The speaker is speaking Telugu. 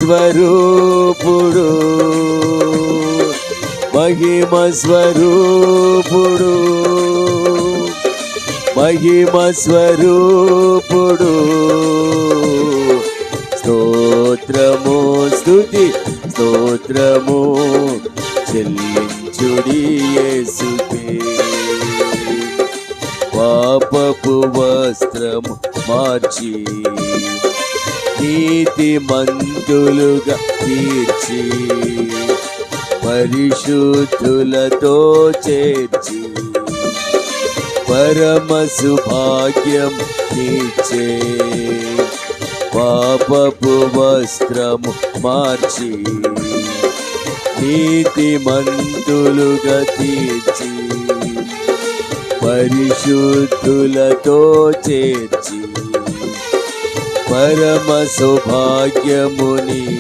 స్వరూపుడు, మహిమ స్వరూపుడు, మహిమ స్వరూపుడు. స్తోత్రము స్తుతి స్తోత్రము చెల్లించుడి యేసుకే. పాపపు వస్త్రము మార్చి నీతిమంతులుగా తీర్చి పరిశుద్ధులతో చేర్చి పరమ సుభాగ్యం నీచే. పాపపు వస్త్రము మార్చి నీతిమంతులుగా తీర్చి పరిశుద్ధులతో చేర్చి పరమ సౌభాగ్యముని